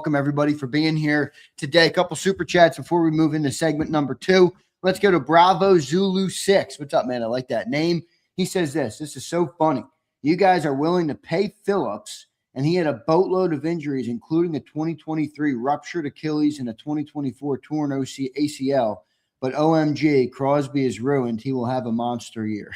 welcome everybody for being here today. A couple super chats before we move into segment number 2. Let's go to Bravo Zulu 6. What's up, man? I like that name. He says this is so funny. You guys are willing to pay Phillips, and he had a boatload of injuries, including a 2023 ruptured Achilles and a 2024 torn ACL. But OMG, Crosby is ruined. He will have a monster year.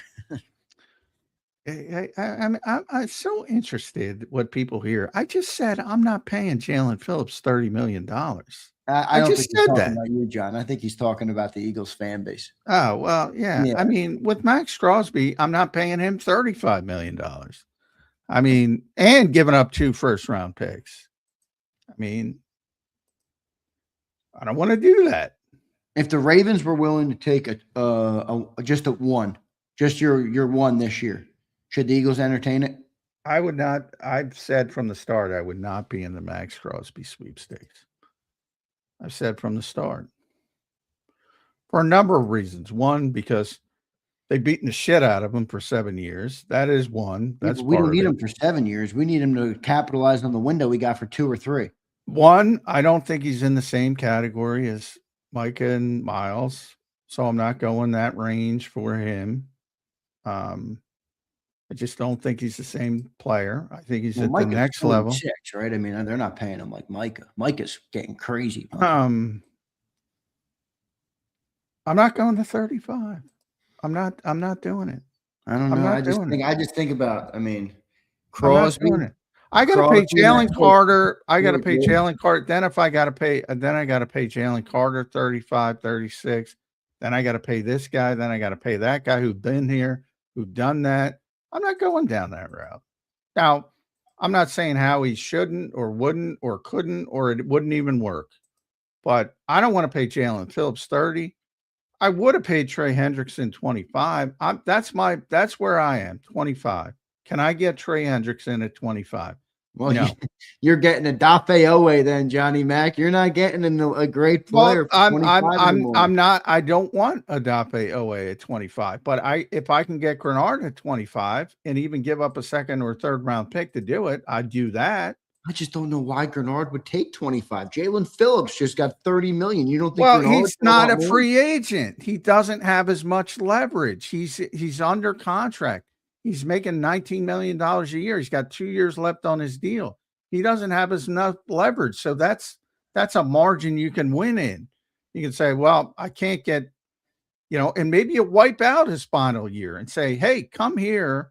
I'm so interested what people hear. I just said I'm not paying Jalen Phillips $30 million. I don't think he's talking about you, John. I think he's talking about the Eagles fan base. Oh, well, yeah. I mean, with Maxx Crosby, I'm not paying him $35 million. I mean, and giving up 2 first-round picks. I mean, I don't want to do that. If the Ravens were willing to take just your one this year, should the Eagles entertain it? I would not. I've said from the start I would not be in the Maxx Crosby sweepstakes. I've said from the start. For a number of reasons. One, because they've beaten the shit out of him for 7 years. That is one. That's we don't need him for 7 years. We need him to capitalize on the window we got for 2 or 3. One, I don't think he's in the same category as Micah and Miles, so I'm not going that range for him. I just don't think he's the same player. I think he's at the next level. 6, right? I mean, they're not paying him like Micah. Micah's getting crazy. I'm not going to 35. I'm not doing it. I don't know. I just think about, I mean, Crosby. I got to pay Jalen Carter. I got to pay Jalen Carter. Then if I got to pay, then I got to pay Jalen Carter 35, 36. Then I got to pay this guy. Then I got to pay that guy who's been here, who done that. I'm not going down that route. Now, I'm not saying how he shouldn't or wouldn't or couldn't or it wouldn't even work. But I don't want to pay Jalen Phillips 30. I would have paid Trey Hendrickson 25. That's where I am, 25. Can I get Trey Hendrickson at 25? Well, no. You're getting a Dafe Owe then, Johnny Mac. You're not getting a great player. Well, I'm not. I don't want a Dafe Owe at 25. But if I can get Grenard at 25 and even give up a second or third round pick to do it, I'd do that. I just don't know why Grenard would take 25. Jalen Phillips just got $30 million. You don't think? Well, he's not a free agent. He doesn't have as much leverage. He's under contract. He's making $19 million a year. He's got 2 years left on his deal. He doesn't have enough leverage. So that's a margin you can win in. You can say, well, I can't get, and maybe you wipe out his final year and say, hey, come here.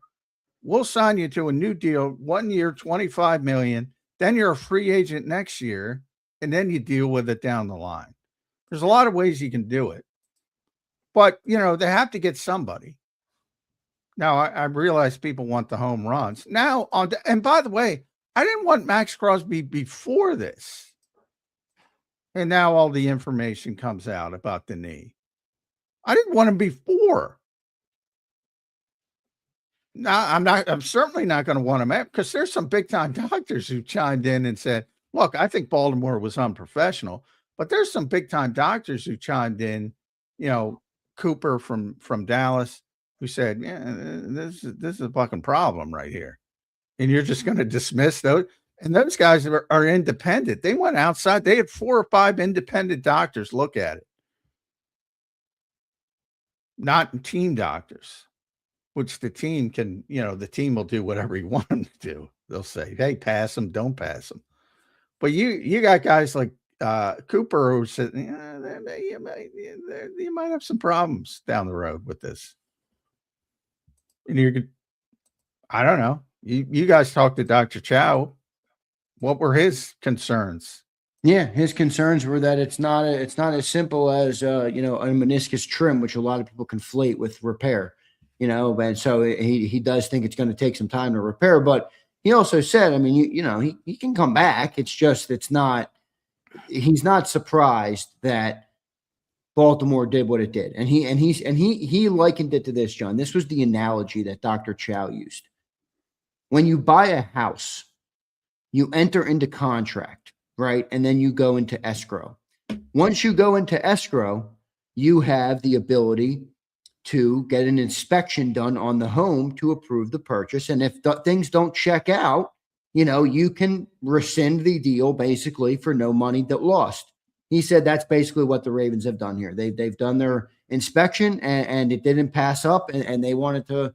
We'll sign you to a new deal, 1 year, $25 million. Then you're a free agent next year, and then you deal with it down the line. There's a lot of ways you can do it. But, they have to get somebody. Now, I realize people want the home runs. Now, and by the way, I didn't want Maxx Crosby before this. And now all the information comes out about the knee. I didn't want him before. Now, I'm certainly not going to want him because there's some big-time doctors who chimed in and said, look, I think Baltimore was unprofessional, but there's some big-time doctors who chimed in, Cooper from Dallas, who said, yeah, this is a fucking problem right here. And you're just going to dismiss those. And those guys are independent. They went outside. They had 4 or 5 independent doctors look at it. Not team doctors, which the team can, the team will do whatever you want them to do. They'll say, hey, pass them, don't pass them. But you got guys like Cooper who said, you might have some problems down the road with this. And I don't know. You guys talked to Dr. Chao. What were his concerns? Yeah, his concerns were that it's not as simple as a meniscus trim, which a lot of people conflate with repair. And so he does think it's going to take some time to repair. But he also said, I mean, he can come back. It's just he's not surprised that Baltimore did what it did. And he likened it to this, John. This was the analogy that Dr. Chao used. When you buy a house, you enter into contract, right? And then you go into escrow. Once you go into escrow, you have the ability to get an inspection done on the home to approve the purchase. And if things don't check out, you can rescind the deal basically for no money that lost. He said that's basically what the Ravens have done here. They've done their inspection and it didn't pass up, and they wanted to,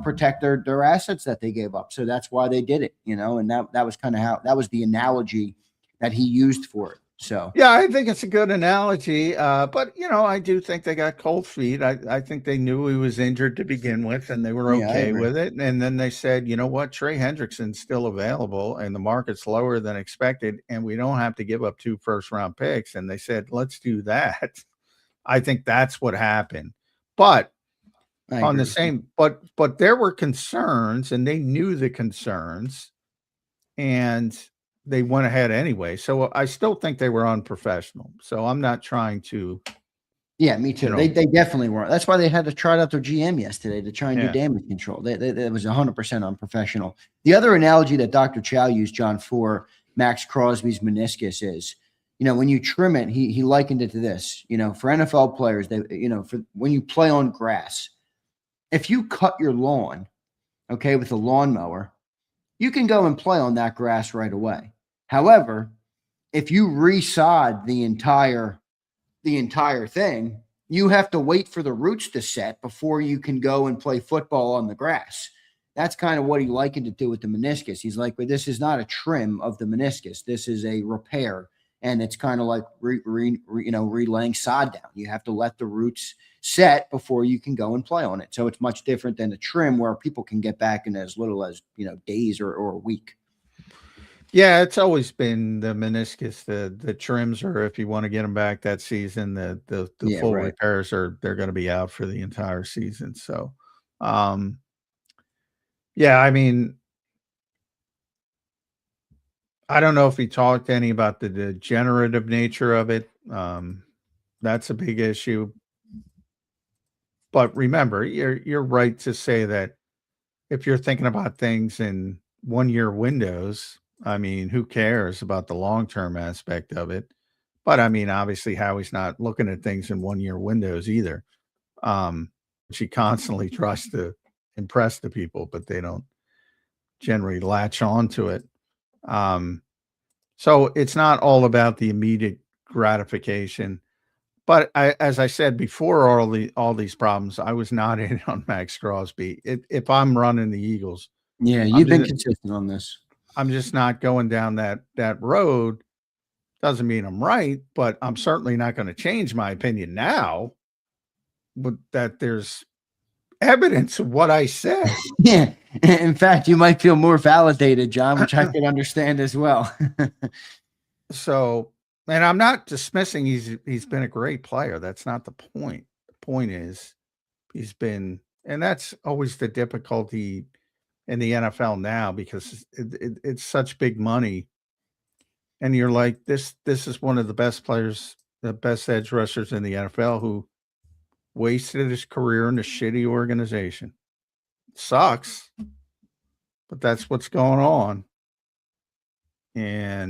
protect their assets that they gave up. So that's why they did it, and that was kind of how that was the analogy that he used for it. So Yeah, I think it's a good analogy. But I do think they got cold feet. I think they knew he was injured to begin with, and they were yeah, I okay agree. with it. And then they said, you know what, Trey Hendrickson's still available, and the market's lower than expected, and we don't have to give up 2 first-round picks. And they said, let's do that. I think that's what happened. But I on the agree. same, but there were concerns, and they knew the concerns, and they went ahead anyway. So I still think they were unprofessional. So I'm not trying to, Yeah, me too. you They know, they definitely weren't. That's why they had to try out their GM yesterday to try and do yeah. damage control. That was 100% unprofessional. The other analogy that Dr. Chao used, John, for Maxx Crosby's meniscus is, when you trim it, he likened it to this. For NFL players, for when you play on grass, if you cut your lawn, okay, with a lawnmower, you can go and play on that grass right away. However, if you resod the entire thing, you have to wait for the roots to set before you can go and play football on the grass. That's kind of what he likened it to with the meniscus. He's like, but this is not a trim of the meniscus. This is a repair. And it's kind of like relaying sod down. You have to let the roots set before you can go and play on it. So it's much different than a trim where people can get back in as little as, days or a week. Yeah, it's always been the meniscus, the trims, or if you want to get them back that season, the Yeah, full right. repairs they're going to be out for the entire season. So, um, yeah, I mean, I don't know if he talked any about the degenerative nature of it. That's a big issue. But remember, you're right to say that if you're thinking about things in 1-year windows, I mean, who cares about the long-term aspect of it? But I mean, obviously, Howie's not looking at things in 1-year windows either. She constantly tries to impress the people, but they don't generally latch on to it. So it's not all about the immediate gratification. But as I said before, all these problems, I was not in on Maxx Crosby. If I'm running the Eagles, Yeah, I'm you've been just consistent on this. I'm just not going down that road. Doesn't mean I'm right, but I'm certainly not going to change my opinion now. But that there's evidence of what I said. Yeah. In fact, you might feel more validated, John, which I could understand as well. So, and I'm not dismissing he's been a great player. That's not the point. The point is he's been, and that's always the difficulty in the NFL now because it's such big money, and you're like this is one of the best players, the best edge rushers in the NFL who wasted his career in a shitty organization. Sucks, but that's what's going on. And